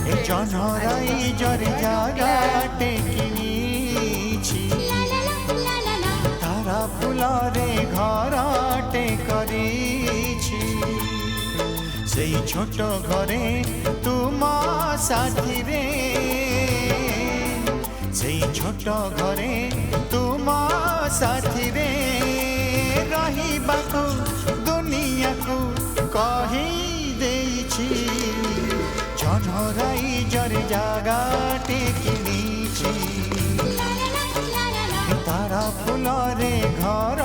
ए जनराई जर जागाटे किनिछि तारा फुलरे घरटे करिछि सेई छोट घरे तुम साथी रे सेई छोट घरे तुम साथी रे रहिबाकू दुनिया को कही देछि जनराई जर जागाटे किनिछि तारा फुलरे घर